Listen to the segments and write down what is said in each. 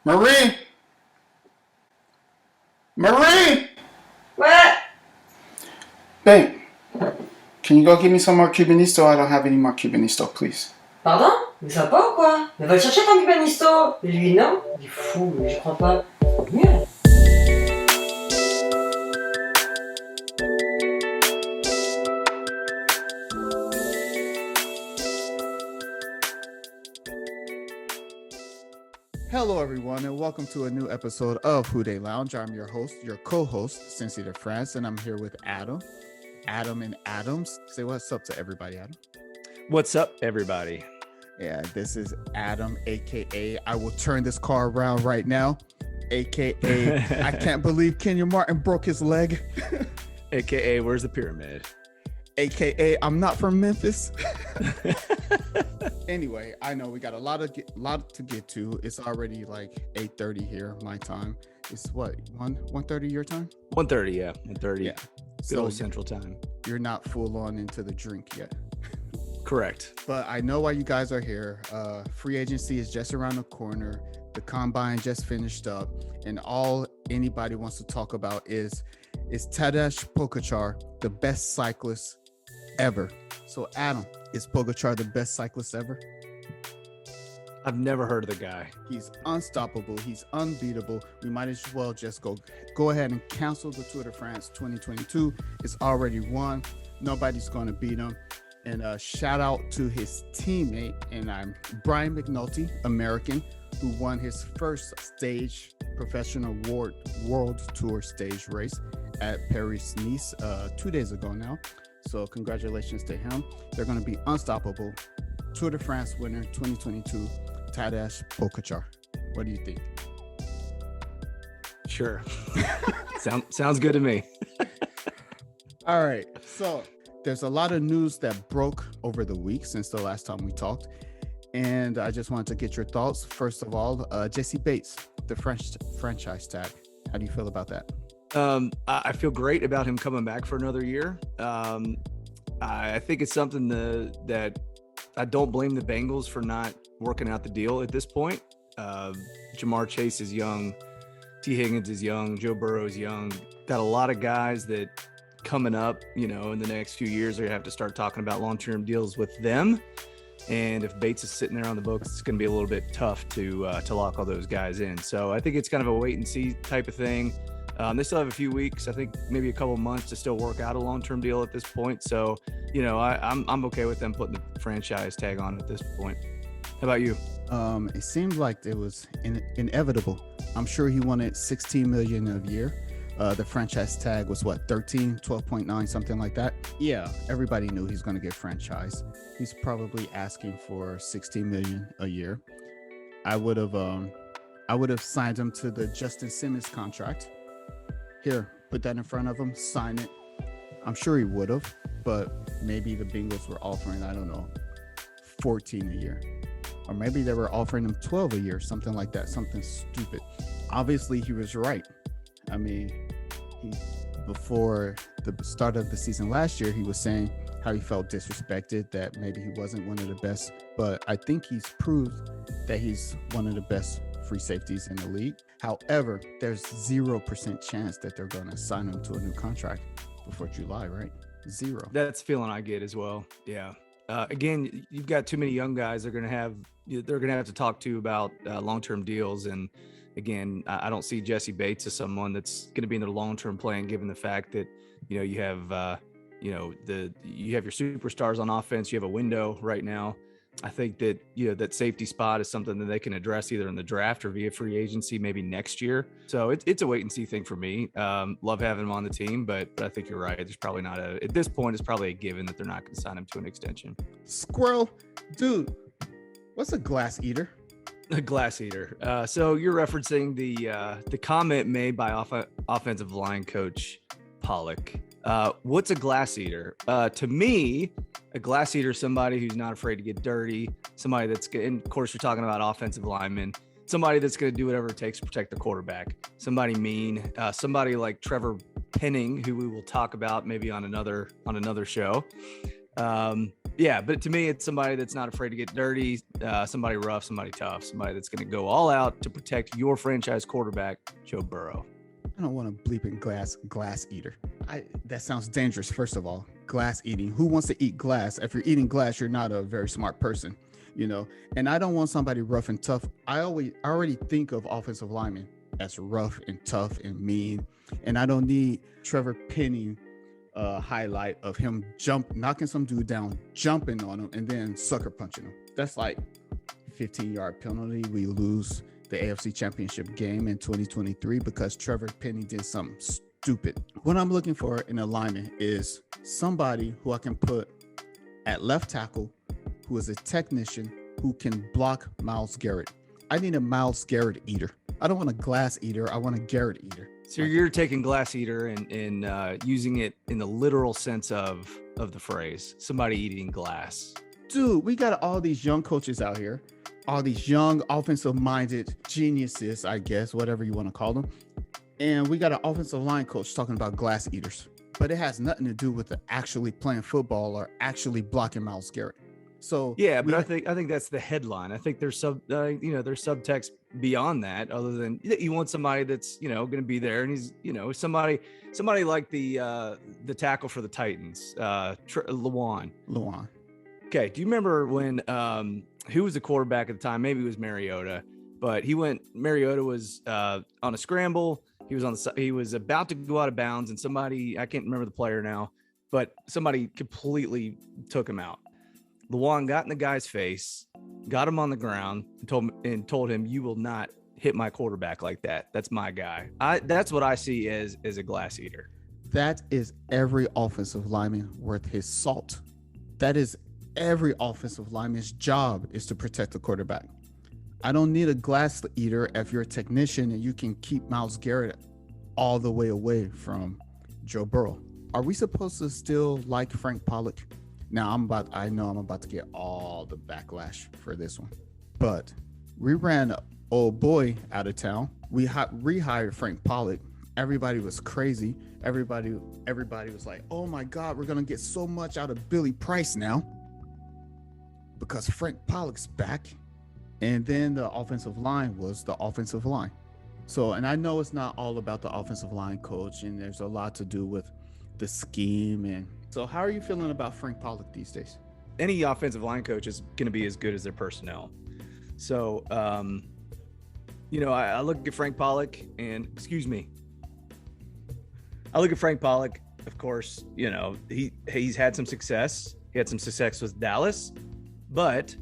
Marie! Marie! What? Babe, can you go get me some more Cubanisto? I don't have any more Cubanisto, please. Pardon? Mais ça va pas ou quoi? Mais va le chercher ton cubanisto. Et lui, non? Il est fou, je crois pas. Merde. Hello, everyone, and welcome to a new episode of HAAWK Lounge. I'm your host, your co-host, Cincinnati France, and I'm here with Adam. Adam and Adams. Say what's up to everybody, Adam. What's up, everybody? Yeah, this is Adam, a.k.a. I will turn this car around right now, a.k.a. I can't believe Kenya Martin broke his leg, AKA, where's the pyramid? a.k.a. I'm not from Memphis. Anyway, I know we got a lot to get to. It's already like 8:30 here, my time. It's what, 1:30 your time? 1:30, yeah. 1:30. Yeah. Good So old Central Time. you're not full on into the drink yet. Correct. But I know why you guys are here. Free agency is just around the corner. The combine just finished up, and all anybody wants to talk about is Tadej Pogačar the best cyclist ever? So Adam, is Pogačar the best cyclist ever? I've never heard of the guy. He's unstoppable. He's unbeatable. We might as well just go ahead and cancel the Tour de France 2022. It's already won. Nobody's going to beat him. And shout out to his teammate, and I'm Brian McNulty, American, who won his first stage professional world tour stage race at Paris-Nice 2 days ago now. So congratulations to him. They're going to be unstoppable. Tour de France winner 2022, Tadej Pogačar. What do you think? Sure. Sounds good to me. All right. So there's a lot of news that broke over the week since the last time we talked. And I just wanted to get your thoughts. First of all, Jessie Bates, the franchise tag. How do you feel about that? I feel great about him coming back for another year. I think it's something that I don't blame the Bengals for not working out the deal at this point. Jamar Chase is young. T. Higgins is young. Joe Burrow is young. Got a lot of guys that coming up, in the next few years, they're going to have to start talking about long-term deals with them. And if Bates is sitting there on the books, it's going to be a little bit tough to lock all those guys in. So I think it's kind of a wait and see type of thing. They still have a few weeks, I think maybe a couple of months to still work out a long-term deal at this point. So, I'm okay with them putting the franchise tag on at this point. How about you? It seemed like it was inevitable. I'm sure he wanted $16 million a year. The franchise tag was what, 12.9, something like that. Yeah, everybody knew he's going to get franchised. He's probably asking for $16 million a year. I would have signed him to the Justin Simmons contract. Here, put that in front of him, sign it. I'm sure he would have, but maybe the Bengals were offering, I don't know, 14 a year. Or maybe they were offering him 12 a year, something like that, something stupid. Obviously, he was right. I mean, before the start of the season last year, he was saying how he felt disrespected, that maybe he wasn't one of the best. But I think he's proved that he's one of the best free safeties in the league. However, there's 0% chance that they're going to sign him to a new contract before July, right? 0. That's the feeling I get as well. Yeah. Again, you've got too many young guys they're going to have to talk to about long-term deals. And again, I don't see Jessie Bates as someone that's going to be in the long-term plan, given the fact that, you have, you have your superstars on offense. You have a window right now. I think that, that safety spot is something that they can address either in the draft or via free agency, maybe next year. So it's a wait and see thing for me. Love having him on the team, but I think you're right. There's probably not at this point, it's probably a given that they're not going to sign him to an extension. Squirrel, dude, what's a glass eater? A glass eater. So you're referencing the comment made by offensive line coach Pollock. What's a glass eater? To me, a glass eater is somebody who's not afraid to get dirty, somebody that's good. And of course, you're talking about offensive linemen, somebody that's going to do whatever it takes to protect the quarterback, somebody mean, somebody like Trevor Penning, who we will talk about maybe on another show. Yeah, but to me, it's somebody that's not afraid to get dirty, somebody rough, somebody tough, somebody that's going to go all out to protect your franchise quarterback, Joe Burrow. I don't want to bleep in glass eater. That sounds dangerous. First of all, glass eating. Who wants to eat glass? If you're eating glass, you're not a very smart person, you know. And I don't want somebody rough and tough. I already think of offensive linemen as rough and tough and mean, and I don't need Trevor Penning highlight of him knocking some dude down, jumping on him, and then sucker punching him. That's like 15-yard penalty. We lose the AFC Championship game in 2023 because Trevor Penning did something stupid. What I'm looking for in a lineman is somebody who I can put at left tackle, who is a technician, who can block Myles Garrett. I need a Myles Garrett eater. I don't want a glass eater. I want a Garrett eater. So you're taking glass eater and using it in the literal sense of the phrase, somebody eating glass. Dude, we got all these young coaches out here, all these young offensive-minded geniuses, I guess, whatever you want to call them. And we got an offensive line coach talking about glass eaters. But it has nothing to do with the actually playing football or actually blocking Myles Garrett. So yeah, but I think that's the headline. I think there's there's subtext beyond that, other than you want somebody that's going to be there, and he's somebody like the tackle for the Titans, Lewan. Okay, do you remember when who was the quarterback at the time? Maybe it was Mariota, but Mariota was on a scramble. He was about to go out of bounds, and somebody, I can't remember the player now, but somebody completely took him out. Lewan got in the guy's face, got him on the ground, and told him, "You will not hit my quarterback like that. That's my guy." That's what I see as a glass eater. That is every offensive lineman worth his salt. That is every offensive lineman's job, is to protect the quarterback. I don't need a glass eater if you're a technician and you can keep Myles Garrett all the way away from Joe Burrow. Are we supposed to still like Frank Pollock? Now, I know I'm about to get all the backlash for this one, but we ran old boy out of town. We rehired Frank Pollock. Everybody was crazy. Everybody was like, "Oh my God, we're gonna get so much out of Billy Price now because Frank Pollock's back." And then the offensive line was the offensive line. So, and I know it's not all about the offensive line coach, and there's a lot to do with the scheme. And so how are you feeling about Frank Pollock these days? Any offensive line coach is going to be as good as their personnel. So, I look at Frank Pollock and of course, he's had some success. He had some success with Dallas, but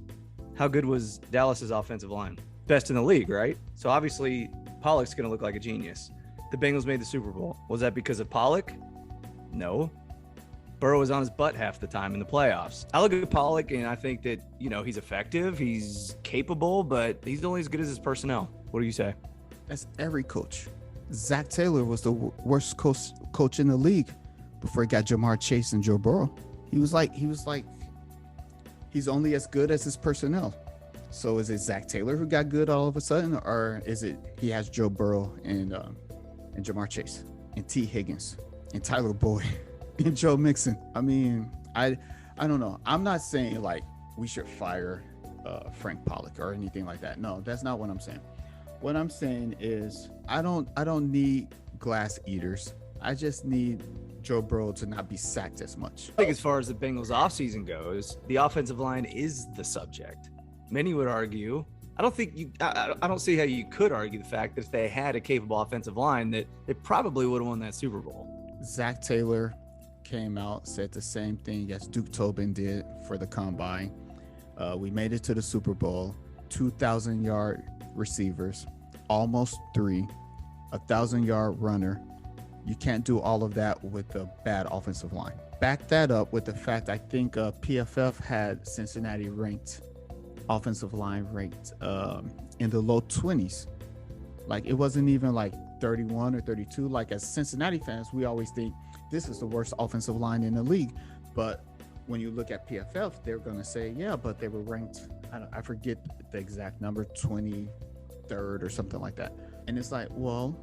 how good was Dallas's offensive line? Best in the league, right? So obviously Pollock's going to look like a genius. The Bengals made the Super Bowl. Was that because of Pollock? No. Burrow was on his butt half the time in the playoffs. I look at Pollock and I think that, he's effective, he's capable, but he's only as good as his personnel. What do you say? That's every coach. Zach Taylor was the worst coach in the league before he got Jamar Chase and Joe Burrow. He was like, he's only as good as his personnel. So is it Zach Taylor who got good all of a sudden, or is it he has Joe Burrow and Jamar Chase and T. Higgins and Tyler Boyd and Joe Mixon? I mean, I don't know. I'm not saying like we should fire Frank Pollock or anything like that. No, that's not what I'm saying. What I'm saying is I don't need glass eaters. I just need Joe Burrow to not be sacked as much. I think as far as the Bengals offseason goes, the offensive line is the subject. Many would argue, I don't see how you could argue the fact that if they had a capable offensive line, that they probably would have won that Super Bowl. Zach Taylor came out, said the same thing as Duke Tobin did for the combine. We made it to the Super Bowl, 2,000-yard receivers, almost 3, 1,000-yard runner. You can't do all of that with a bad offensive line. Back that up with the fact I think PFF had Cincinnati offensive line ranked in the low 20s. Like it wasn't even like 31 or 32. Like as Cincinnati fans, we always think this is the worst offensive line in the league. But when you look at PFF, they're going to say, yeah, but they were ranked, I forget the exact number, 23rd or something like that. And it's like, well,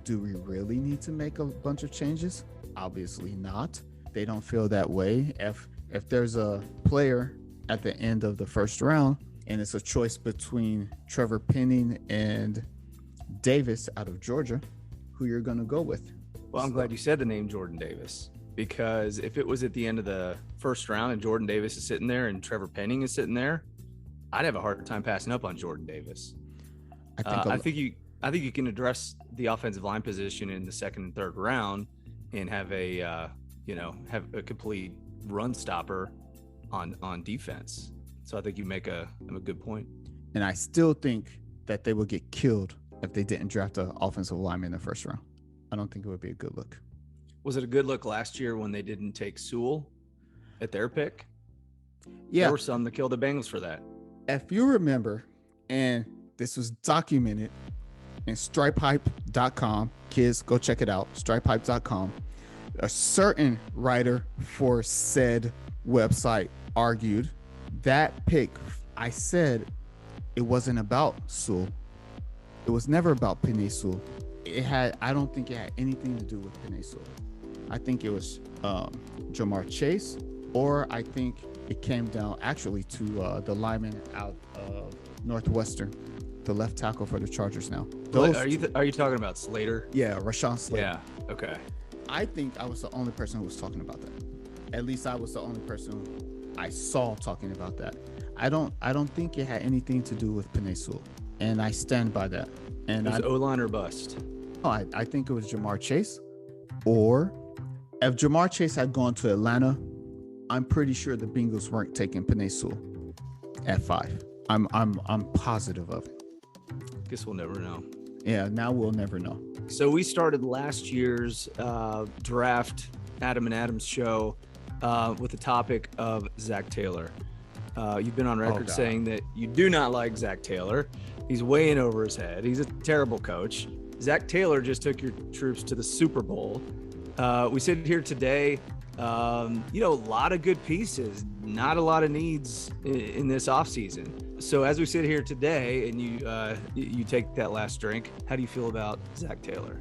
do we really need to make a bunch of changes? Obviously not. They don't feel that way. If if there's a player at the end of the first round and it's a choice between Trevor Penning and Davis out of Georgia, who you're going to go with? Well, I'm glad you said the name Jordan Davis, because if it was at the end of the first round and Jordan Davis is sitting there and Trevor Penning is sitting there, I'd have a hard time passing up on Jordan Davis. I think you can address the offensive line position in the second and third round and have a complete run stopper on defense. So I think you make a good point. And I still think that they would get killed if they didn't draft an offensive lineman in the first round. I don't think it would be a good look. Was it a good look last year when they didn't take Sewell at their pick? Yeah. There were some that killed the Bengals for that. If you remember, and this was documented in stripehype.com, kids, go check it out, stripehype.com. A certain writer for said website argued that pick, I said it wasn't about Sewell. It was never about Penei Sewell. I don't think it had anything to do with Penei Sewell. I think it was Jamar Chase, or I think it came down actually to the lineman out of Northwestern, the left tackle for the Chargers now. Are you talking about Slater? Yeah, Rashawn Slater. Yeah, okay. I think I was the only person who was talking about that. At least I was the only person I saw talking about that. I don't think it had anything to do with Penei Sewell, and I stand by that. And it was O-line or bust. I think it was Jamar Chase, or if Jamar Chase had gone to Atlanta, I'm pretty sure the Bengals weren't taking Penei Sewell at 5. I'm positive of it. Guess we'll never know. Yeah, now we'll never know. So we started last year's draft Adam and Adam's show with the topic of Zach Taylor. You've been on record saying that you do not like Zach Taylor. He's way in over his head. He's a terrible coach. Zach Taylor just took your troops to the Super Bowl. We sit here today, a lot of good pieces, not a lot of needs in this offseason. So as we sit here today and you take that last drink, how do you feel about Zach Taylor?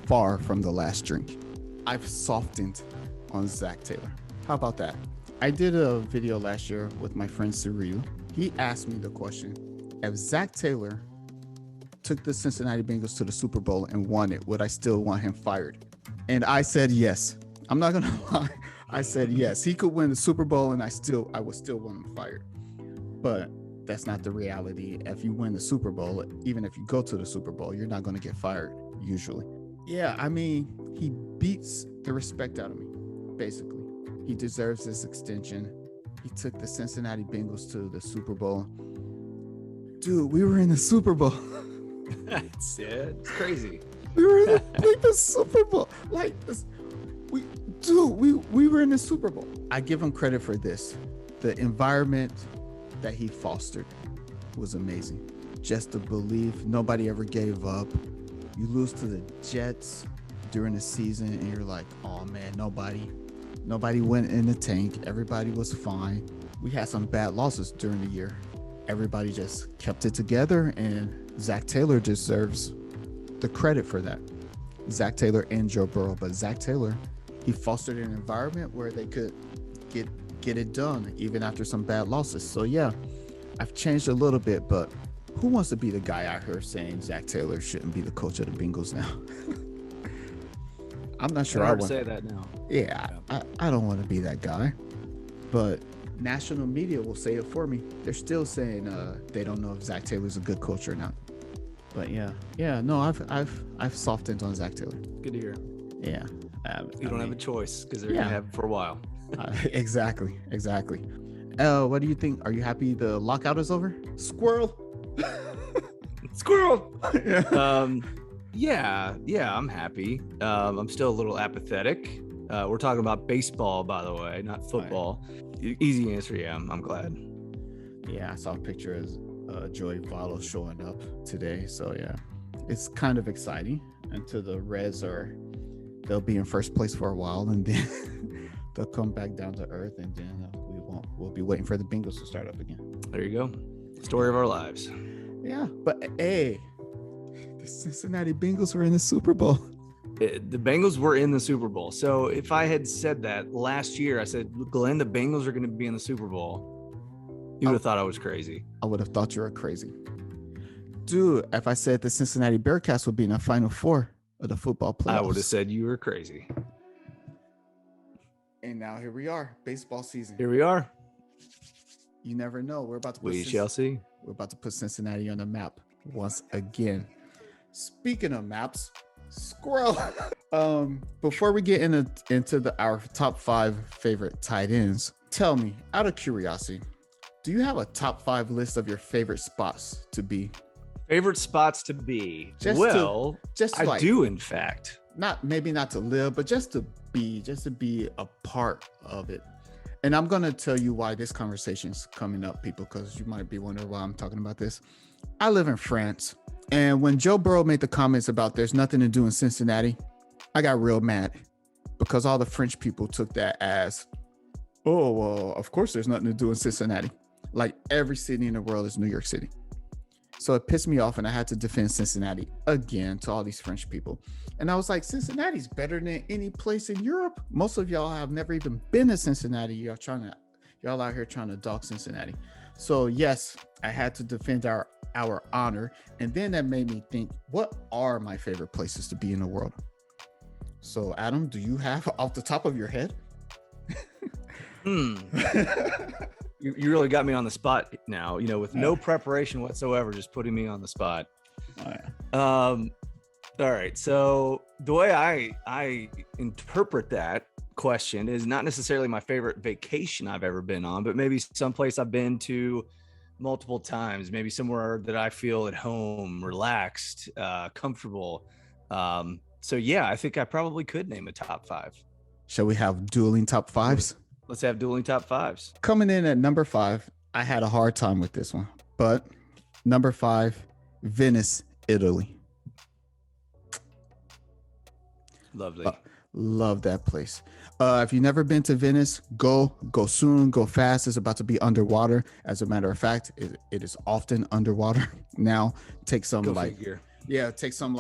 Far from the last drink. I've softened on Zach Taylor. How about that? I did a video last year with my friend Cyril. He asked me the question, if Zach Taylor took the Cincinnati Bengals to the Super Bowl and won it, would I still want him fired? And I said yes. I'm not gonna lie. I said yes. He could win the Super Bowl and I would still want him fired. But that's not the reality. If you win the Super Bowl, even if you go to the Super Bowl, you're not gonna get fired usually. Yeah, I mean, he beats the respect out of me, basically. He deserves this extension. He took the Cincinnati Bengals to the Super Bowl. Dude, we were in the Super Bowl. That's it. It's crazy. We were in the Super Bowl. We were in the Super Bowl. I give him credit for this. The environment that he fostered was amazing. Just to believe, nobody ever gave up. You lose to the Jets during the season and you're like, oh man, nobody went in the tank. Everybody was fine. We had some bad losses during the year. Everybody just kept it together, and Zach Taylor deserves the credit for that. Zach Taylor and Joe Burrow, but Zach Taylor, he fostered an environment where they could get it done even after some bad losses. So yeah, I've changed a little bit, but who wants to be the guy out here saying Zach Taylor shouldn't be the coach of the Bengals now? I'm not sure I want to say that now. Yeah, I don't want to be that guy, but national media will say it for me. They're still saying they don't know if Zach Taylor's a good coach or not. But no, I've softened on Zach Taylor. Good to hear. Yeah, you don't have a choice because they're gonna have it for a while. Exactly. What do you think? Are you happy the lockout is over? Squirrel. Yeah, I'm happy. I'm still a little apathetic. We're talking about baseball, by the way, not football. Right. Easy answer. Yeah, I'm glad. Yeah, I saw a picture of Joey Votto showing up today. So yeah, it's kind of exciting. Until the Reds they'll be in first place for a while, and then they'll come back down to earth, and then we'll be waiting for the Bengals to start up again. There you go. Story of our lives. Yeah, but hey, the Cincinnati Bengals were in the Super Bowl. the Bengals were in the Super Bowl. So if I had said that last year, I said, Glenn, the Bengals are going to be in the Super Bowl, you would have thought I was crazy. I would have thought you were crazy. Dude, if I said the Cincinnati Bearcats would be in the Final Four of the football playoffs, I would have said you were crazy. And now here we are, baseball season. Here we are. You never know. We're about to We shall see. We're about to put Cincinnati on the map once again. Speaking of maps, squirrel. Before we get into our top 5 favorite tight ends, tell me, out of curiosity, do you have a top 5 list of your favorite spots to be? Favorite spots to be? I do, in fact. Maybe not to live, but just to be a part of it. And I'm going to tell you why this conversation is coming up, people, because you might be wondering why I'm talking about this. I live in France. And when Joe Burrow made the comments about there's nothing to do in Cincinnati, I got real mad because all the French people took that as, oh, well, of course there's nothing to do in Cincinnati. Like every city in the world is New York City. So it pissed me off and I had to defend Cincinnati again to all these French people. And I was like, Cincinnati's better than any place in Europe. Most of y'all have never even been to Cincinnati. Y'all out here trying to dog Cincinnati. So yes, I had to defend our honor. And then that made me think, what are my favorite places to be in the world? So Adam, do you have off the top of your head? You really got me on the spot now, with no preparation whatsoever, just putting me on the spot. Oh, yeah. All right. So the way I interpret that question is not necessarily my favorite vacation I've ever been on, but maybe someplace I've been to multiple times, maybe somewhere that I feel at home, relaxed, comfortable. So yeah, I think I probably could name a top 5. Shall we have dueling top 5s? Let's have dueling top 5s. Coming in at number 5, I had a hard time with this one, but number 5, Venice, Italy. Lovely. Love that place. If you've never been to Venice, go soon, go fast. It's about to be underwater. As a matter of fact, it is often underwater now. Take some take some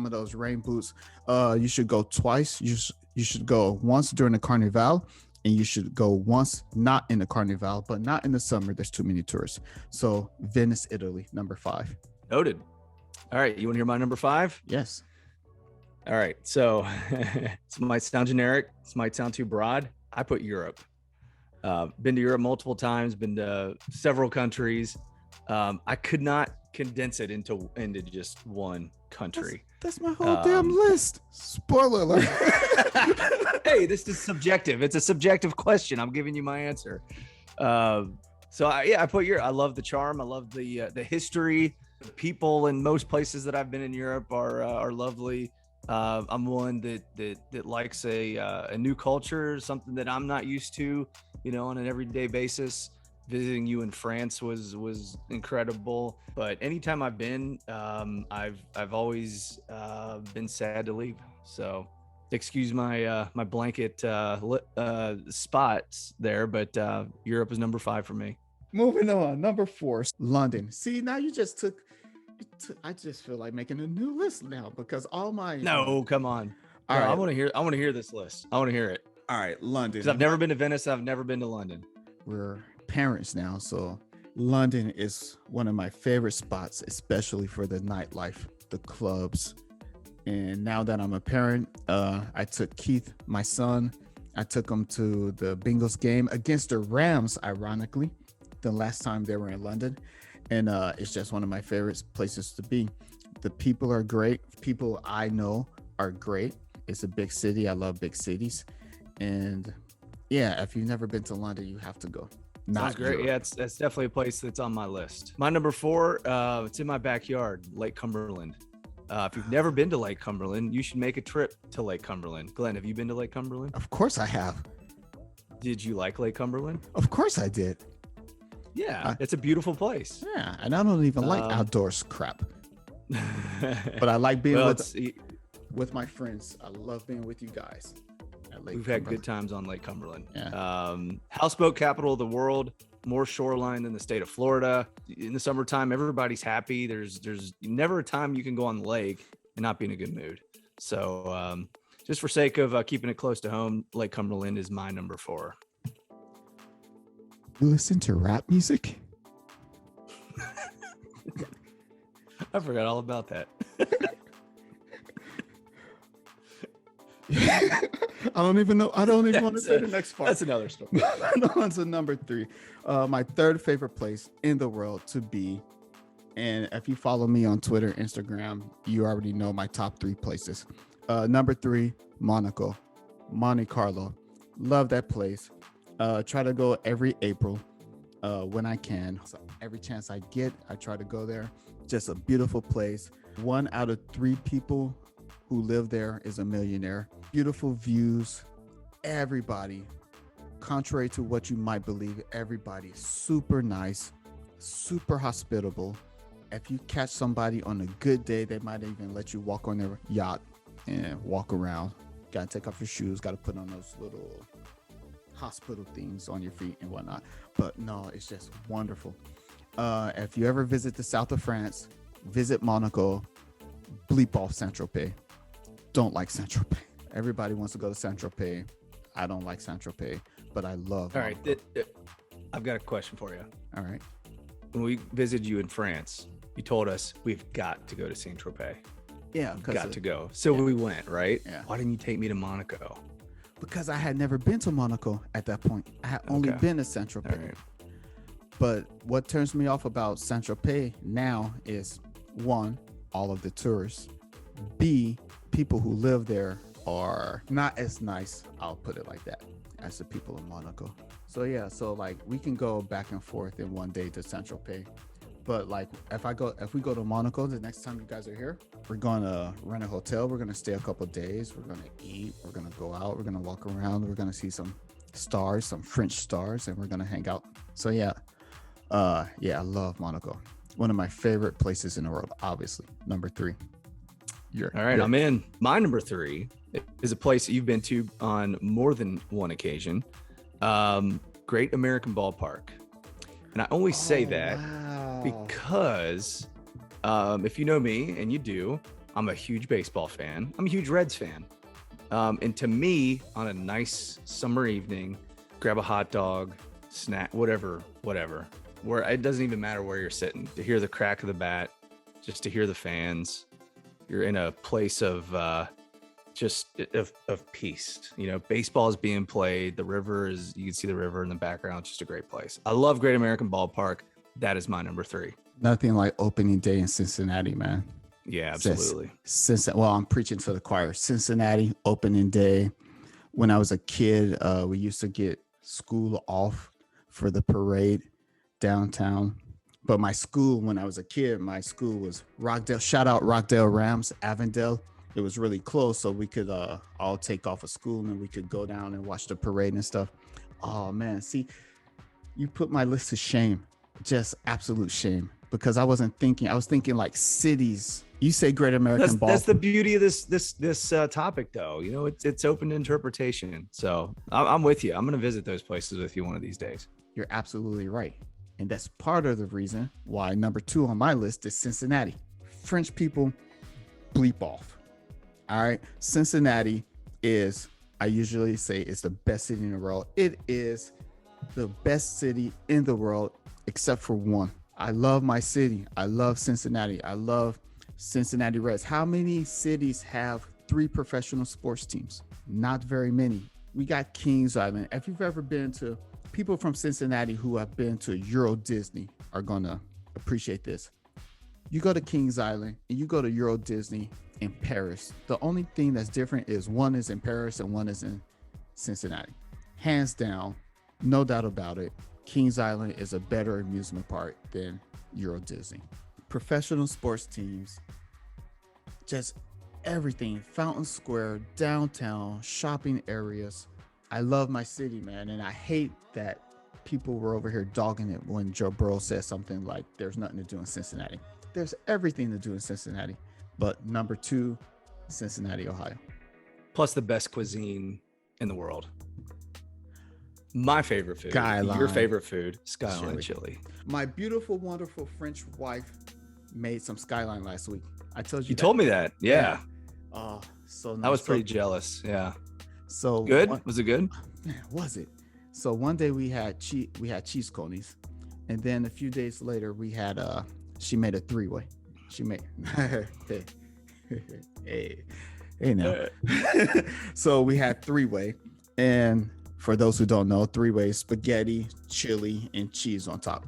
of those rain boots. You should go twice. You should go once during the Carnival, and you should go once not in the Carnival, but not in the summer. There's too many tourists. So Venice, Italy, number 5. Noted. All right. You want to hear my number 5? Yes. All right. So this might sound generic. This might sound too broad. I put Europe. Been to Europe multiple times, been to several countries. I could not condense it into just one country. That's my whole damn list. Spoiler alert. Hey, this is subjective. It's a subjective question. I'm giving you my answer. I put Europe. I love the charm. I love the history. The people in most places that I've been in Europe are lovely. I'm one that likes a new culture, something that I'm not used to, on an everyday basis. Visiting you in France was incredible, but anytime I've been, I've always been sad to leave. So excuse my blanket spots there, but Europe is number 5 for me. Moving on, number 4, London. See, now you just took. I just feel like making a new list now because all my. No, come on. All right. I want to hear this list. I want to hear it. All right, London. Because I've never been to Venice. I've never been to London. We're parents now, so London is one of my favorite spots, especially for the nightlife, the clubs. And now that I'm a parent, I took Keith, my son, I took him to the Bengals game against the Rams, ironically, the last time they were in London. And it's just one of my favorite places to be. The people are great. People I know are great. It's a big city. I love big cities. And yeah, if you've never been to London, you have to go. Sounds great. Europe. Yeah, that's definitely a place that's on my list. My number 4, it's in my backyard, Lake Cumberland. If you've never been to Lake Cumberland, you should make a trip to Lake Cumberland. Glenn, have you been to Lake Cumberland? Of course I have. Did you like Lake Cumberland? Of course I did. Yeah, it's a beautiful place. Yeah, and I don't even like outdoors crap. But I like being with my friends. I love being with you guys. We've had good times on Lake Cumberland. Yeah. Houseboat capital of the world, more shoreline than the state of Florida. In the summertime, everybody's happy. There's never a time you can go on the lake and not be in a good mood. So just for sake of keeping it close to home, Lake Cumberland is my number 4. You listen to rap music? I forgot all about that. I don't even know. I don't even want to say the next part. That's another story. On to number 3. My third favorite place in the world to be. And if you follow me on Twitter, Instagram, you already know my top 3 places. Number 3, Monaco, Monte Carlo. Love that place. Try to go every April when I can. So every chance I get, I try to go there. Just a beautiful place. 1 out of 3 people who live there is a millionaire. Beautiful views. Everybody, contrary to what you might believe, everybody is super nice, super hospitable. If you catch somebody on a good day, they might even let you walk on their yacht and walk around. Got to take off your shoes, got to put on those little hospital things on your feet and whatnot. But no, it's just wonderful. If you ever visit the south of France, visit Monaco, bleep off Saint-Tropez. Don't like Saint-Tropez. Everybody wants to go to Saint-Tropez. I don't like Saint-Tropez, but I love All Monaco. right. I've got a question for you. All right. When we visited you in France, you told us we've got to go to Saint-Tropez. Yeah. Got to go. So we went, right? Yeah. Why didn't you take me to Monaco? Because I had never been to Monaco at that point. I had only been to Saint-Tropez. All right. But what turns me off about Saint-Tropez now is 1, all of the tourists. B, people who live there are not as nice, I'll put it like that, as the people in Monaco. So yeah, so like we can go back and forth in one day to Saint-Tropez. But like if we go to Monaco the next time you guys are here, we're gonna rent a hotel, we're gonna stay a couple of days, we're gonna eat, we're gonna go out, we're gonna walk around, we're gonna see some stars, some French stars, and we're gonna hang out. So yeah, I love Monaco. One of my favorite places in the world, obviously. Number 3. All right, I'm in. My number 3 is a place that you've been to on more than one occasion. Great American Ballpark. And I only say that because if you know me, and you do, I'm a huge baseball fan. I'm a huge Reds fan. And to me, on a nice summer evening, grab a hot dog, snack, whatever, where it doesn't even matter where you're sitting, to hear the crack of the bat, just to hear the fans. You're in a place of peace. You know, baseball is being played. The river is, you can see the river in the background. It's just a great place. I love Great American Ballpark. That is my number 3. Nothing like opening day in Cincinnati, man. Yeah, absolutely. Well, I'm preaching to the choir. Cincinnati opening day. When I was a kid, we used to get school off for the parade downtown. But my school, when I was a kid, my school was Rockdale. Shout out Rockdale Rams, Avondale. It was really close, so we could all take off of school and we could go down and watch the parade and stuff. Oh man, see, you put my list to shame, just absolute shame, because I wasn't thinking. I was thinking like cities. You say Great American Ballpark. That's the beauty of this topic, though. You know, it's open to interpretation. So I'm with you. I'm going to visit those places with you one of these days. You're absolutely right. And that's part of the reason why number 2 on my list is Cincinnati. French people, bleep off. All right. Cincinnati is, I usually say, it's the best city in the world. It is the best city in the world, except for one. I love my city. I love Cincinnati. I love Cincinnati Reds. How many cities have 3 professional sports teams? Not very many. We got Kings Island. If you've ever been to, people from Cincinnati who have been to Euro Disney are going to appreciate this. You go to Kings Island and you go to Euro Disney in Paris. The only thing that's different is one is in Paris and one is in Cincinnati. Hands down, no doubt about it, Kings Island is a better amusement park than Euro Disney. Professional sports teams, just everything, Fountain Square, downtown, shopping areas. I love my city, man, and I hate that people were over here dogging it when Joe Burrow said something like there's nothing to do in Cincinnati. There's everything to do in Cincinnati, but number 2, Cincinnati, Ohio. Plus the best cuisine in the world. My favorite food. Skyline. Your favorite food, Skyline chili. My beautiful, wonderful French wife made some Skyline last week. I told you. You told me that. Yeah. Oh, So I was nice. pretty jealous. Yeah. So Good. Was it good? man, was it? So one day we had cheese conies, and then a few days later we had she made a three-way. She made hey hey hey now. So we had three-way, and for those who don't know, three-way spaghetti, chili, and cheese on top,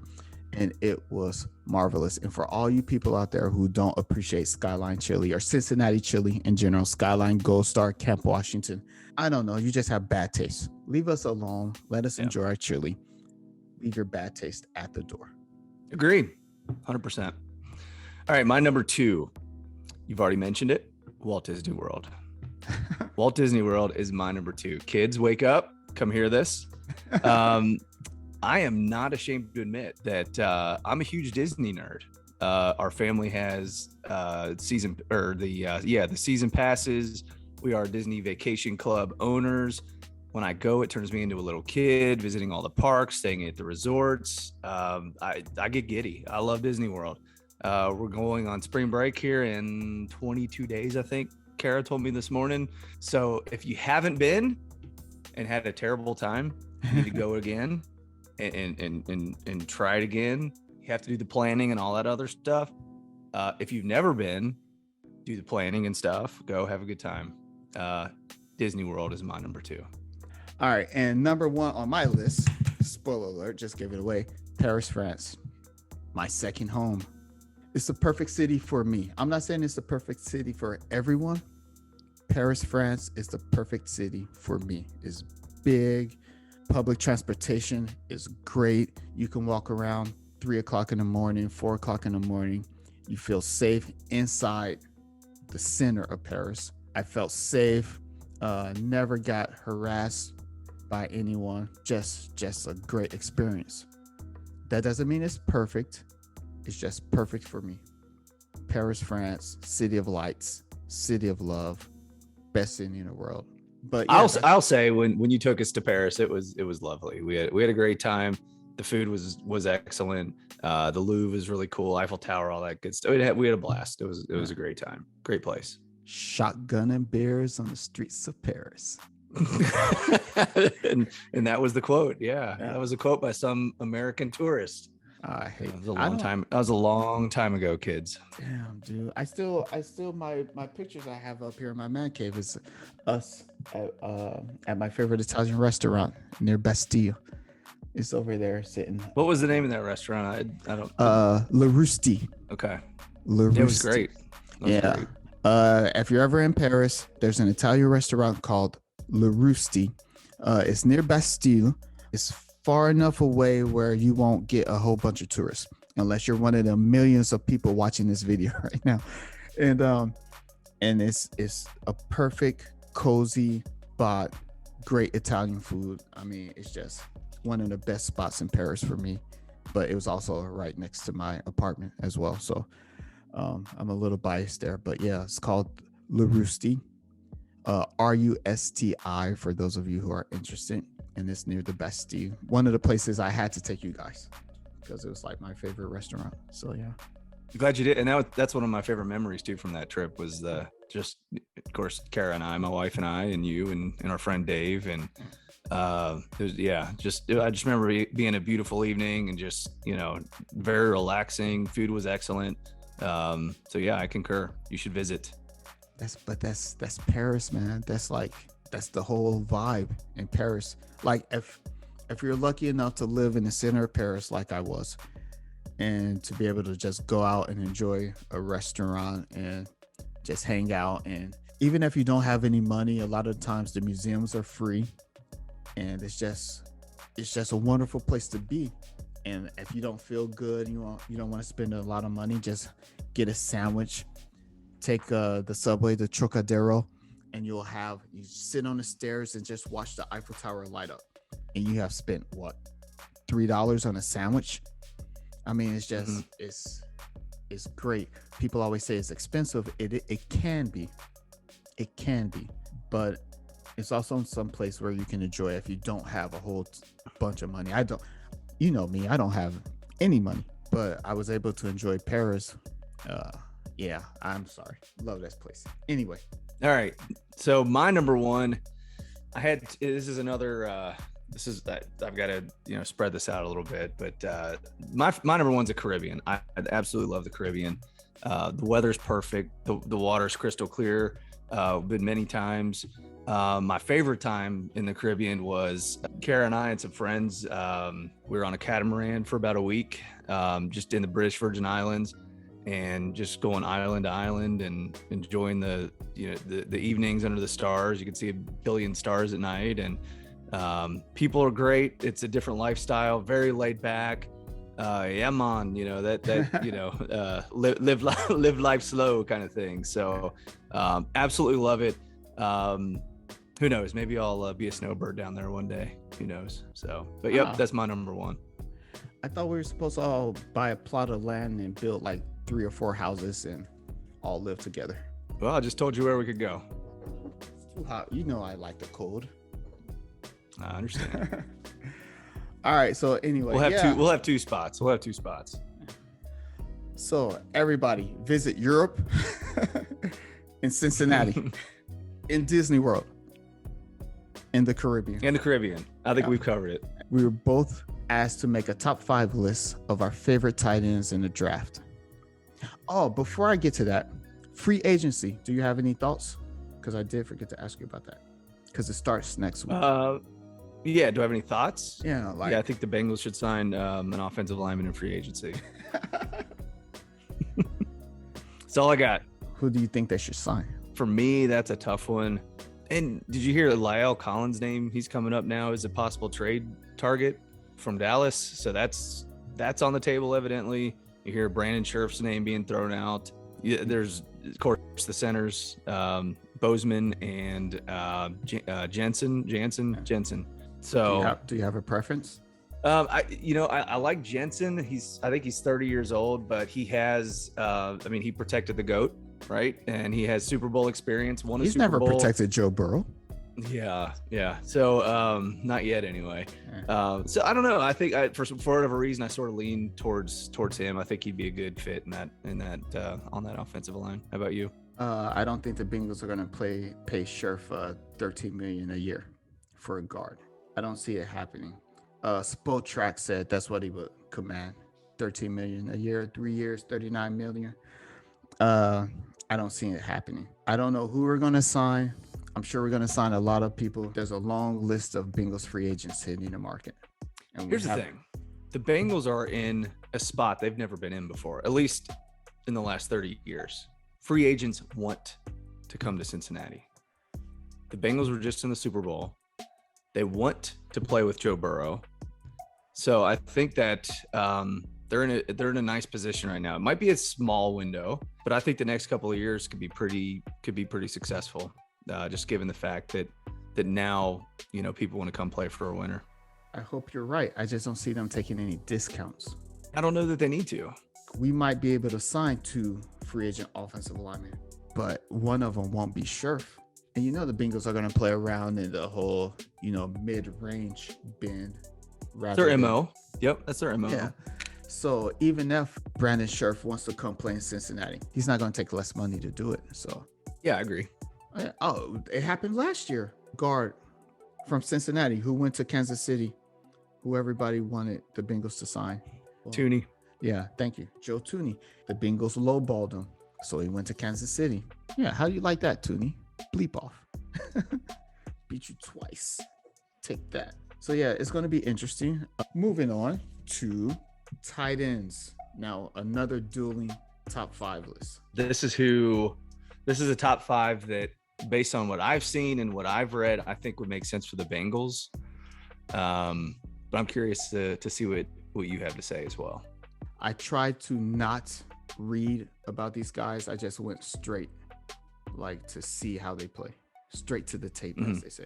and it was marvelous. And for all you people out there who don't appreciate Skyline chili or Cincinnati chili in general, Skyline, Gold Star, Camp Washington, I don't know, you just have bad taste. Leave us alone. Let us enjoy our chili. Leave your bad taste at the door. Agreed. 100%. All right. My number 2, you've already mentioned it, Walt Disney World. Walt Disney World is my number 2. Kids, wake up. Come hear this. I am not ashamed to admit that I'm a huge Disney nerd. Our family has the season passes. We are Disney Vacation Club owners. When I go, it turns me into a little kid, visiting all the parks, staying at the resorts. I get giddy. I love Disney World. We're going on spring break here in 22 days, I think Kara told me this morning. So if you haven't been and had a terrible time, you need to go again and try it again. You have to do the planning and all that other stuff. If you've never been, do the planning and stuff. Go have a good time. Disney World is my number 2. All right, and number 1 on my list, spoiler alert, just give it away, Paris, France. My second home. It's the perfect city for me. I'm not saying it's the perfect city for everyone. Paris, France is the perfect city for me. It's big. Public transportation is great. You can walk around 3 o'clock in the morning, 4 o'clock in the morning. You feel safe inside the center of Paris. I felt safe, never got harassed by anyone. Just a great experience. That doesn't mean it's perfect. It's just perfect for me. Paris, France, city of lights, city of love, best city in the world. But yeah, I'll say when you took us to Paris, it was lovely. We had a great time. The food was excellent. The Louvre is really cool. Eiffel Tower, all that good stuff. We had a blast. It was a great time. Great place. Shotgun and beers on the streets of Paris. and that was the quote. Yeah, that was a quote by some American tourist. I hate it. Was a long time. That was a long time ago, kids. Damn, dude. I still my pictures I have up here in my man cave is us at my favorite Italian restaurant near Bastille. It's over there sitting. What was the name of that restaurant? I don't. La Rusti. Okay. La Rusti. It was great. Great. If you're ever in Paris, there's an Italian restaurant called La Rusti. It's near Bastille. It's far enough away where you won't get a whole bunch of tourists, unless you're one of the millions of people watching this video right now. And it's a perfect, cozy spot, great Italian food. I mean, it's just one of the best spots in Paris for me. But it was also right next to my apartment as well. So I'm a little biased there. But yeah, it's called La Rusti. Rusti for those of you who are interested. And it's near the Bastille. One of the places I had to take you guys because it was like my favorite restaurant. So yeah. I'm glad you did. And that's one of my favorite memories too from that trip was just, of course, Kara and I, my wife and I, and you and our friend Dave. And I just remember it being a beautiful evening and just, very relaxing. Food was excellent. So yeah, I concur. You should visit. That's Paris, man. That's the whole vibe in Paris. Like if you're lucky enough to live in the center of Paris like I was, and to be able to just go out and enjoy a restaurant and just hang out, and even if you don't have any money, a lot of times the museums are free, and it's just a wonderful place to be. And if you don't feel good, you don't want to spend a lot of money, just get a sandwich, take the subway to Trocadero, and you sit on the stairs and just watch the Eiffel Tower light up. And you have spent what, $3 on a sandwich? I mean, it's just it's great. People always say it's expensive. It can be, but it's also some place where you can enjoy if you don't have a whole bunch of money. I don't, me, I don't have any money, but I was able to enjoy Paris Yeah, I'm sorry. Love that place. Anyway, All right. So my number one, this is another, I've got to, spread this out a little bit, but my number one's a Caribbean. I absolutely love the Caribbean. The weather's perfect. The water's crystal clear. Been many times. My favorite time in the Caribbean was Kara and I and some friends. We were on a catamaran for about a week, just in the British Virgin Islands, and just going island to island and enjoying the evenings under the stars. You can see a billion stars at night, and people are great. It's a different lifestyle, very laid back. Yeah, man, live life slow kind of thing. So absolutely love it. Who knows? Maybe I'll be a snowbird down there one day. Who knows? So, but yep, that's my number one. I thought we were supposed to all buy a plot of land and build like 3 or 4 houses and all live together. Well, I just told you where we could go. It's too hot. You know I like the cold. I understand. All right. So anyway, we'll have two spots. So everybody visit Europe in Cincinnati, in Disney World, in the Caribbean. I think we've covered it. We were both asked to make a top 5 list of our favorite tight ends in the draft. Oh, before I get to that, free agency. Do you have any thoughts? Because I did forget to ask you about that. Because it starts next week. Yeah. Do I have any thoughts? Yeah. I think the Bengals should sign an offensive lineman in free agency. That's all I got. Who do you think they should sign? For me, that's a tough one. And did you hear La'el Collins' name? He's coming up now as a possible trade target from Dallas. So that's on the table, evidently. You hear Brandon Scherf's name being thrown out. Yeah, there's, of course, the centers, Bozeman and Jensen. So do you have a preference? I like Jensen. I think he's 30 years old, but he has, he protected the GOAT, right? And he has Super Bowl experience. He's never protected Joe Burrow. Yeah. So, not yet anyway. So I don't know. I think for whatever reason, I sort of lean towards him. I think he'd be a good fit on that offensive line. How about you? I don't think the Bengals are going to pay Scherf $13 million a year for a guard. I don't see it happening. Spotrac said that's what he would command, $13 million a year, 3 years, $39 million. I don't see it happening. I don't know who we're going to sign. I'm sure we're going to sign a lot of people. There's a long list of Bengals free agents hitting the market. And here's the thing. The Bengals are in a spot they've never been in before, at least in the last 30 years. Free agents want to come to Cincinnati. The Bengals were just in the Super Bowl. They want to play with Joe Burrow. So I think that they're in a nice position right now. It might be a small window, but I think the next couple of years could be pretty successful. Just given the fact that now, people want to come play for a winner. I hope you're right. I just don't see them taking any discounts. I don't know that they need to. We might be able to sign 2 free agent offensive linemen, but one of them won't be Scherf. And the Bengals are going to play around in the whole, mid-range bend. Their MO. Yep, that's their MO. Yeah. So even if Brandon Scherf wants to come play in Cincinnati, he's not going to take less money to do it. So yeah, I agree. Oh, it happened last year. Guard from Cincinnati who went to Kansas City, who everybody wanted the Bengals to sign. Tooney. Yeah, thank you. Joe Tooney. The Bengals lowballed him, so he went to Kansas City. Yeah, how do you like that, Tooney? Bleep off. Beat you twice. Take that. So yeah, it's going to be interesting. Moving on to tight ends. Now, another dueling top 5 list. This is a top 5 that, based on what I've seen and what I've read, I think would make sense for the Bengals. But I'm curious to see what you have to say as well. I tried to not read about these guys. I just went straight, to see how they play. Straight to the tape, as they say.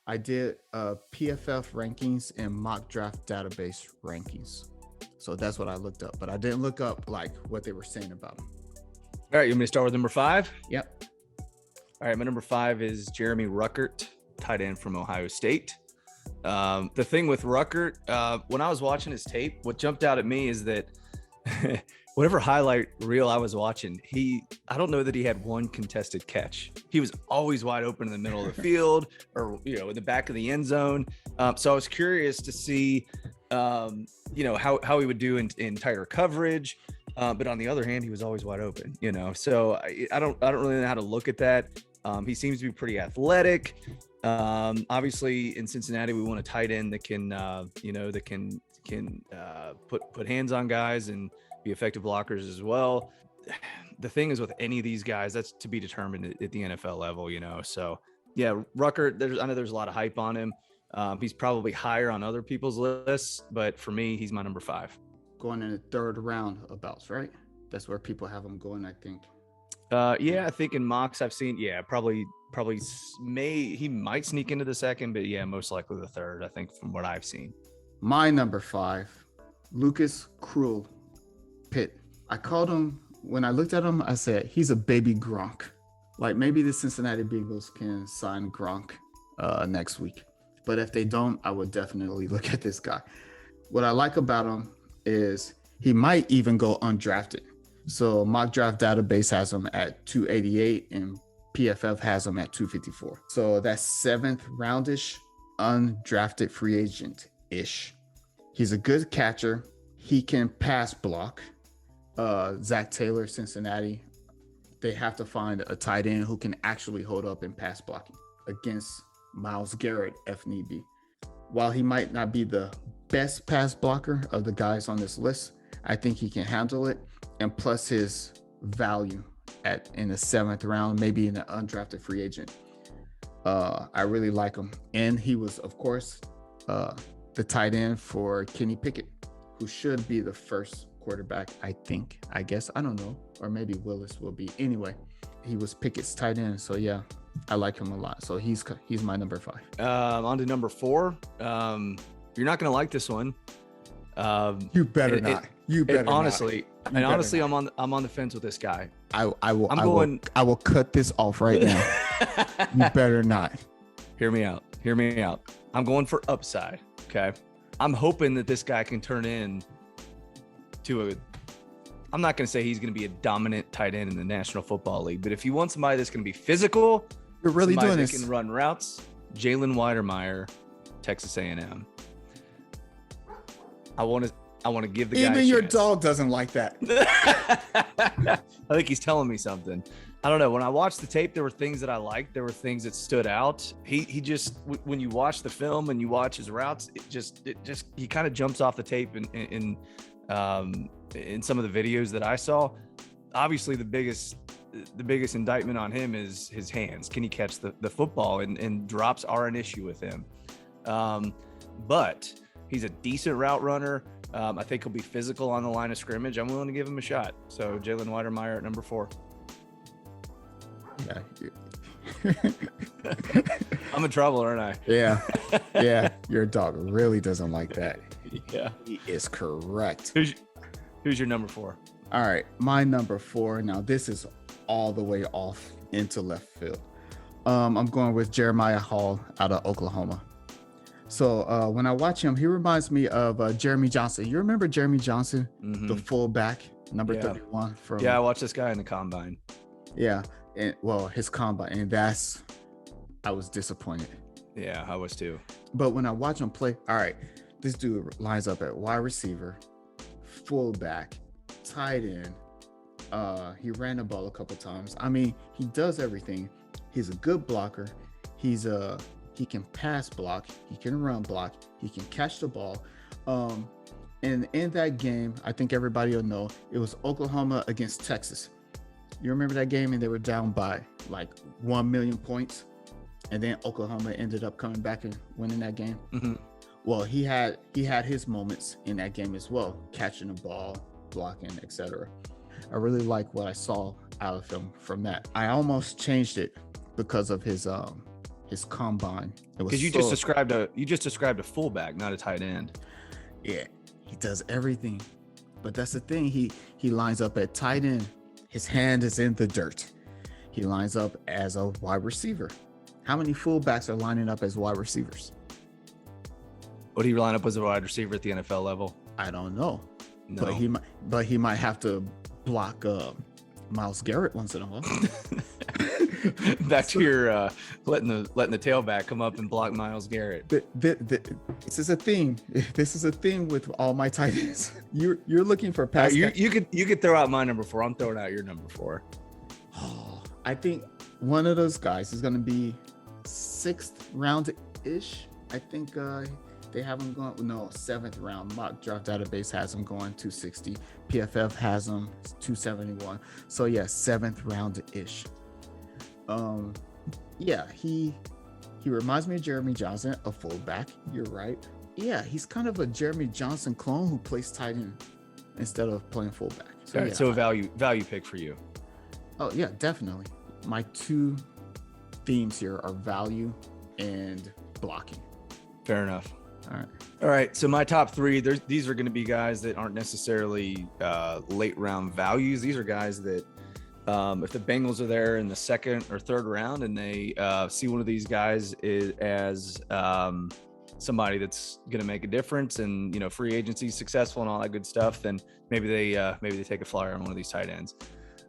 I did PFF rankings and mock draft database rankings. So that's what I looked up. But I didn't look up, what they were saying about them. All right, you want me to start with number 5? Yep. All right, my number 5 is Jeremy Ruckert, tight end from Ohio State. The thing with Ruckert, when I was watching his tape, what jumped out at me is that whatever highlight reel I was watching, I don't know that he had one contested catch. He was always wide open in the middle of the field or, in the back of the end zone. So I was curious to see, how he would do in tighter coverage. But on the other hand, he was always wide open, so I don't really know how to look at that. He seems to be pretty athletic. Obviously in Cincinnati, we want a tight end that can, put hands on guys and be effective blockers as well. The thing is with any of these guys, that's to be determined at the NFL level, So yeah, Rucker, I know there's a lot of hype on him. He's probably higher on other people's lists, but for me, he's my number 5. Going in the third round about, right? That's where people have him going, I think. I think in mocks I've seen, probably he might sneak into the second, but most likely the third, I think, from what I've seen. My number 5, Lucas Krull Pitt. I called him, when I looked at him, I said, he's a baby Gronk. Like maybe the Cincinnati Bengals can sign Gronk next week. But if they don't, I would definitely look at this guy. What I like about him is he might even go undrafted. So mock draft database has him at 288 and PFF has him at 254. So that's 7th roundish, undrafted free agent-ish. He's a good catcher. He can pass block. Zach Taylor, Cincinnati, they have to find a tight end who can actually hold up in pass blocking against Myles Garrett if need be. While he might not be the best pass blocker of the guys on this list, I think he can handle it. And plus his value in the 7th round, maybe in an undrafted free agent. I really like him. And he was, of course, the tight end for Kenny Pickett, who should be the first quarterback, I guess. I don't know. Or maybe Willis will be. Anyway, he was Pickett's tight end. So yeah, I like him a lot. So he's my number 5. On to number 4. You're not going to like this one. You better not. Honestly, I'm on the fence with this guy. I will cut this off right now. You better not. Hear me out. I'm going for upside. Okay. I'm hoping that this guy can turn in to I'm not going to say he's going to be a dominant tight end in the National Football League, but if you want somebody that's going to be physical, you're really doing this. Can run routes. Jalen Weidermeyer, Texas A&M. I want to give the guy even your dog doesn't like that. I think he's telling me something. I don't know. When I watched the tape, there were things that I liked. There were things that stood out. He just, when you watch the film and you watch his routes, he kind of jumps off the tape in some of the videos that I saw. Obviously, the biggest indictment on him is his hands. Can he catch the football? And drops are an issue with him. But he's a decent route runner. I think he'll be physical on the line of scrimmage. I'm willing to give him a shot. So Jalen Weidermeyer at number 4. Yeah. I'm in trouble, aren't I? Yeah. Your dog really doesn't like that. Yeah. He is correct. Who's your number 4? All right. My number 4. Now, this is all the way off into left field. I'm going with Jeremiah Hall out of Oklahoma. So when I watch him, he reminds me of Jeremy Johnson. You remember Jeremy Johnson, the fullback, number 31? I watched this guy in the combine. Yeah. And his combine, and I was disappointed. Yeah, I was too. But when I watch him play, all right, this dude lines up at wide receiver, fullback, tight end. He ran the ball a couple times. I mean, he does everything. He's a good blocker. He can pass block. He can run block. He can catch the ball. And in that game, I think everybody will know, it was Oklahoma against Texas. You remember that game, and they were down by like 1 million points, and then Oklahoma ended up coming back and winning that game. Mm-hmm. Well, he had his moments in that game as well, catching the ball, blocking, etc. I really like what I saw out of him from that. I almost changed it because of his combine. Because you just described a fullback, not a tight end. Yeah, he does everything, but that's the thing. He lines up at tight end. His hand is in the dirt. He lines up as a wide receiver. How many fullbacks are lining up as wide receivers? Would he line up as a wide receiver at the NFL level? I don't know. No. but he might have to block Myles Garrett once in a while. Back to your letting the tailback come up and block Myles Garrett. This is a theme. This is a theme with all my tight ends. You're looking for pass. You could throw out my number 4. I'm throwing out your number 4. Oh, I think one of those guys is going to be 6th round ish. I think they have him going. No, 7th round. Mock Draft Database has him going 260. PFF has him 271. So yeah, 7th round ish. Yeah, he reminds me of Jeremy Johnson, a fullback. You're right. Yeah, he's kind of a Jeremy Johnson clone who plays tight end instead of playing fullback. So, right, yeah, so a value pick for you. Oh yeah, definitely. My 2 themes here are value and blocking. Fair enough. All right. So my top 3, these are going to be guys that aren't necessarily late round values. These are guys that if the Bengals are there in the 2nd or 3rd round and they see one of these guys as somebody that's going to make a difference and, you know, free agency successful and all that good stuff, then maybe they take a flyer on one of these tight ends.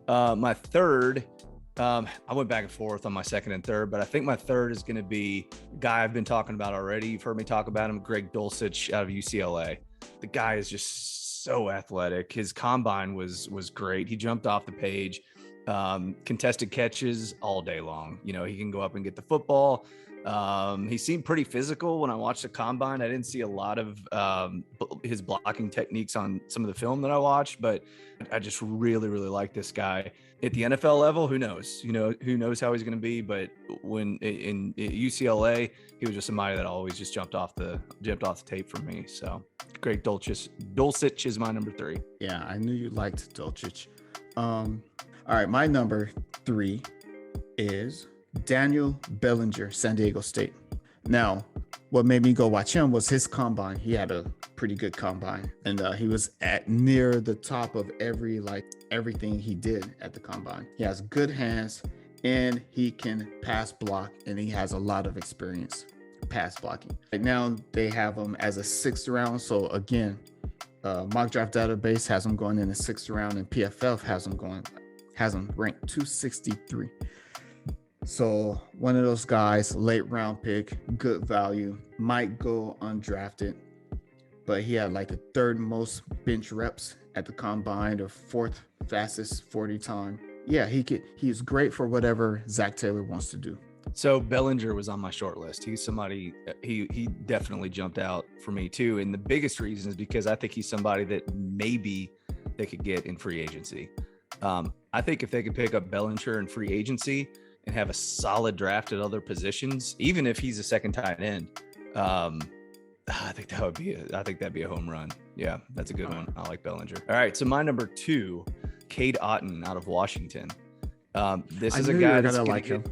My 3rd, I went back and forth on my 2nd and 3rd, but I think my 3rd is going to be a guy I've been talking about already. You've heard me talk about him, Greg Dulcich out of UCLA. The guy is just so athletic. His combine was great. He jumped off the page. Contested catches all day long. You know, he can go up and get the football. He seemed pretty physical when I watched the combine. I didn't see a lot of his blocking techniques on some of the film that I watched, but I just really, really like this guy. At the NFL level, who knows? You know, who knows how he's going to be? But when in UCLA, he was just somebody that always just jumped off the tape for me. So, Greg Dulcich is my number 3. Yeah, I knew you liked Dulcich. All right, my number 3 is Daniel Bellinger, San Diego State. Now, what made me go watch him was his combine. He had a pretty good combine, and he was at near the top of everything he did at the combine. He has good hands, and he can pass block, and he has a lot of experience pass blocking. Right now, they have him as a 6th round. So again, Mock Draft Database has him going in the 6th round, and PFF has him ranked 263. So one of those guys, late round pick, good value, might go undrafted, but he had like the 3rd most bench reps at the combine, or 4th fastest 40 time. Yeah, he's great for whatever Zach Taylor wants to do. So Bellinger was on my short list. He's somebody, he definitely jumped out for me too. And the biggest reason is because I think he's somebody that maybe they could get in free agency. I think if they could pick up Bellinger in free agency and have a solid draft at other positions, even if he's a 2nd tight end, I think that'd be a home run. Yeah, that's a good one. I like Bellinger. All right, so my number 2, Cade Otton out of Washington. This is a guy that's gonna like him.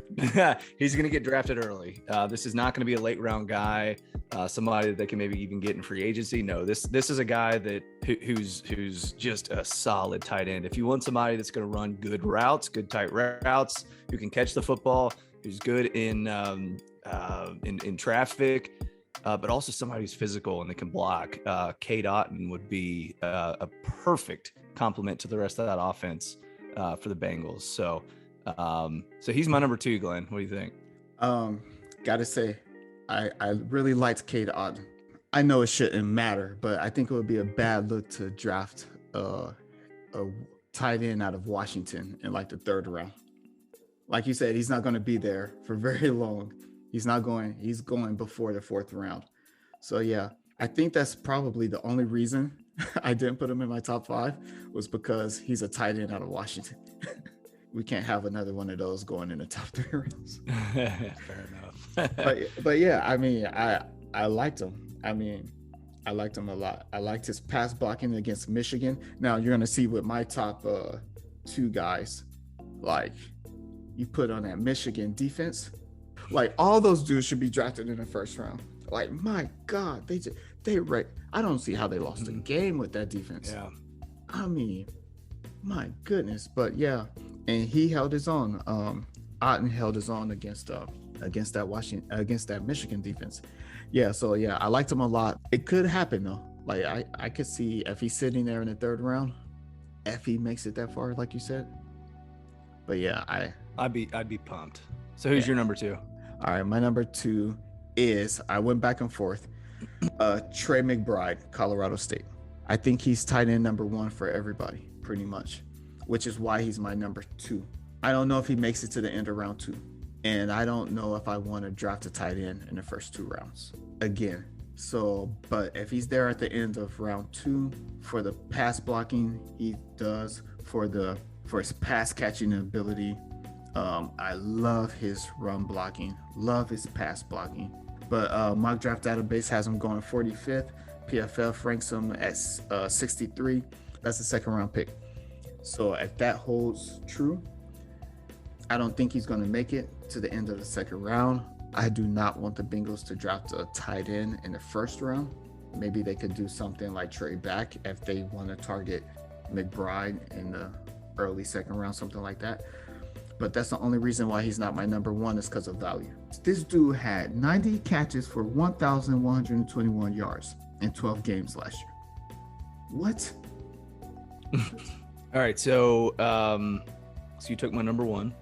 He's going to get drafted early. This is not going to be a late round guy, somebody that they can maybe even get in free agency. No, this is a guy who's just a solid tight end. If you want somebody that's going to run good routes, good tight routes, who can catch the football, who's good in traffic, but also somebody who's physical and that can block, Cade Otton would be a perfect complement to the rest of that offense for the Bengals. So he's my number 2, Glenn. What do you think? Gotta say, I really liked Cade Otton. I know it shouldn't matter, but I think it would be a bad look to draft a tight end out of Washington in like the 3rd round. Like you said, he's not going to be there for very long. He's going before the 4th round. So yeah, I think that's probably the only reason I didn't put him in my top 5 was because he's a tight end out of Washington. We can't have another one of those going in the top 3 rounds. Fair enough. but yeah, I mean, I liked him. I mean, I liked him a lot. I liked his pass blocking against Michigan. Now you're gonna see with my top 2 guys, like you put on that Michigan defense, like all those dudes should be drafted in the 1st round. Like my God, I don't see how they lost a game with that defense. Yeah. I mean, my goodness. But yeah, and he held his own. Otten held his own against that Michigan defense. Yeah, so yeah, I liked him a lot. It could happen though. Like I could see if he's sitting there in the third round, if he makes it that far, like you said. But yeah, I'd be pumped. So who's yeah. your number two? All right, my number two is I went back and forth. Trey McBride, Colorado State. I think he's tight end number one for everybody, pretty much, which is why he's my number two. I don't know if he makes it to the end of round two, and I don't know if I want to draft a tight end in the first two rounds again. So, but if he's there at the end of round two for the pass blocking he does, for his pass catching ability, I love his run blocking, love his pass blocking. But mock draft database has him going 45th. PFF ranks him at 63. That's a second round pick. So if that holds true, I don't think he's going to make it to the end of the second round. I do not want the Bengals to draft a tight end in the first round. Maybe they could do something like trade back if they want to target McBride in the early second round, something like that. But that's the only reason why he's not my number one, is because of value. This dude had 90 catches for 1,121 yards in 12 games last year. What? All right, so you took my number one.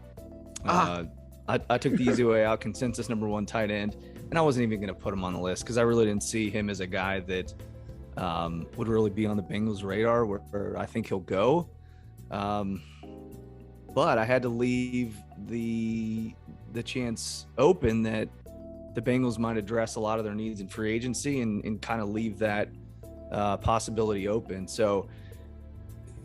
I took the easy way out, consensus number one tight end, and I wasn't even going to put him on the list because I really didn't see him as a guy that would really be on the Bengals' radar where I think he'll go. But I had to leave the chance open that the Bengals might address a lot of their needs in free agency and kind of leave that possibility open. So,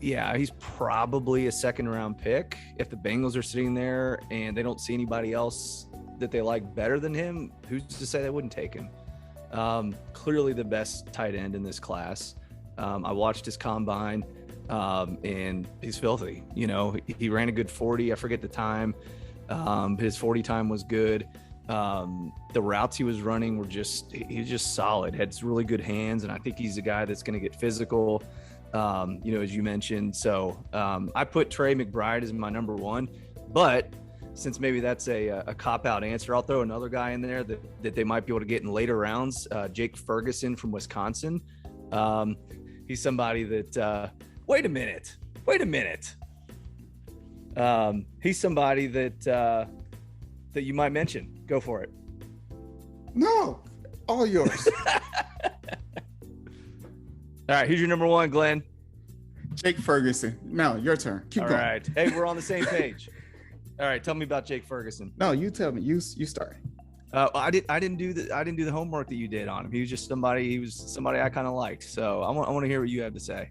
yeah, he's probably a second round pick. If the Bengals are sitting there and they don't see anybody else that they like better than him, who's to say they wouldn't take him? Clearly the best tight end in this class. I watched his combine. And he's filthy. You know, he ran a good 40. I forget the time. His 40 time was good. The routes he was running were he was just solid, had really good hands. And I think he's a guy that's going to get physical, you know, as you mentioned. So I put Trey McBride as my number one, but since maybe that's a cop-out answer, I'll throw another guy in there that they might be able to get in later rounds. Jake Ferguson from Wisconsin. He's somebody that, Wait a minute. He's somebody that you might mention. Go for it. No, all yours. All right, who's your number one, Glenn? Jake Ferguson. Now your turn. Keep going. All right. Hey, we're on the same page. All right, tell me about Jake Ferguson. No, you tell me. You start. I didn't do the homework that you did on him. He was just somebody I kind of liked. So I want to hear what you have to say.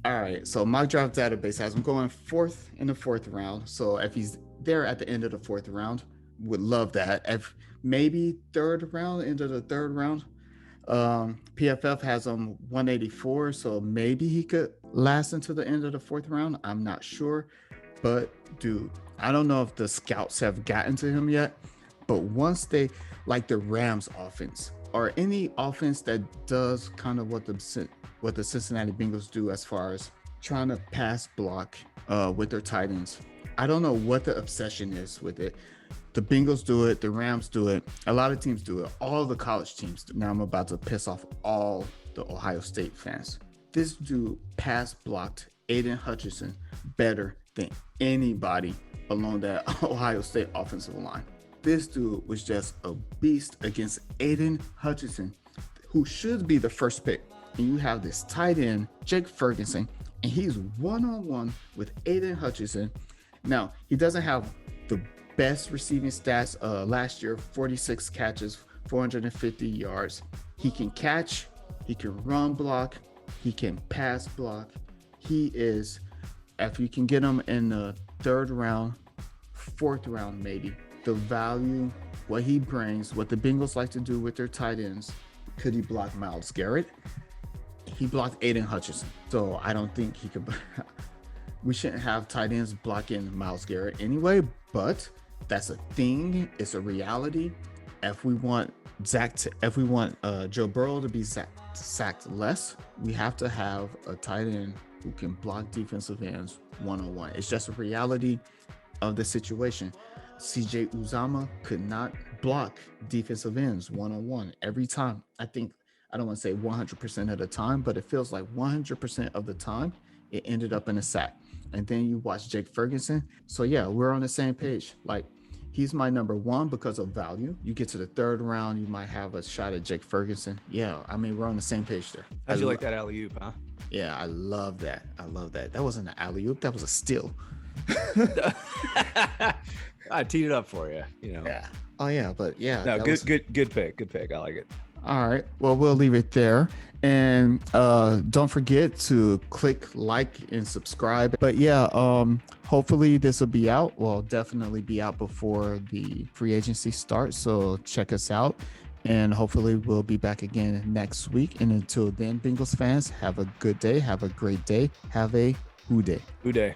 All right, so mock draft database has him going fourth in the fourth round. So if he's there at the end of the fourth round, would love that. If maybe third round, into the third round, PFF has him 184, so maybe he could last until the end of the fourth round. I'm not sure, but dude, I don't know if the scouts have gotten to him yet, but once they, like the Rams offense or any offense that does kind of what the Cincinnati Bengals do as far as trying to pass block with their tight ends. I don't know what the obsession is with it. The Bengals do it. The Rams do it. A lot of teams do it. All the college teams do. Now I'm about to piss off all the Ohio State fans. This dude pass blocked Aiden Hutchinson better than anybody along that Ohio State offensive line. This dude was just a beast against Aiden Hutchinson, who should be the first pick. And you have this tight end, Jake Ferguson, and he's one-on-one with Aiden Hutchinson. Now, he doesn't have the best receiving stats. Last year, 46 catches, 450 yards. He can catch, he can run block, he can pass block. He is, if you can get him in the third round, fourth round maybe, the value, what he brings, what the Bengals like to do with their tight ends. Could he block Myles Garrett? He blocked Aiden Hutchinson. So I don't think he could. We shouldn't have tight ends blocking Myles Garrett anyway, but that's a thing. It's a reality. If we want Joe Burrow to be sacked less, we have to have a tight end who can block defensive ends one-on-one. It's just a reality of the situation. CJ Uzomah could not block defensive ends one-on-one every time. I think I don't want to say 100% of the time, but it feels like 100% of the time it ended up in a sack. And then you watch Jake Ferguson. So yeah, we're on the same page. Like, he's my number one because of value. You get to the third round, you might have a shot at Jake Ferguson. Yeah, I mean, we're on the same page there. How'd you like that alley-oop, huh? Yeah, I love that. I love that. That wasn't an alley-oop, that was a steal. I teed it up for you, Yeah. Oh yeah, but yeah. No, good pick. I like it. All right. Well, we'll leave it there. And don't forget to click like and subscribe. But yeah, hopefully this will be out. Well, definitely be out before the free agency starts. So check us out. And hopefully we'll be back again next week. And until then, Bengals fans, have a good day. Have a great day. Have a HAAWK day. HAAWK day.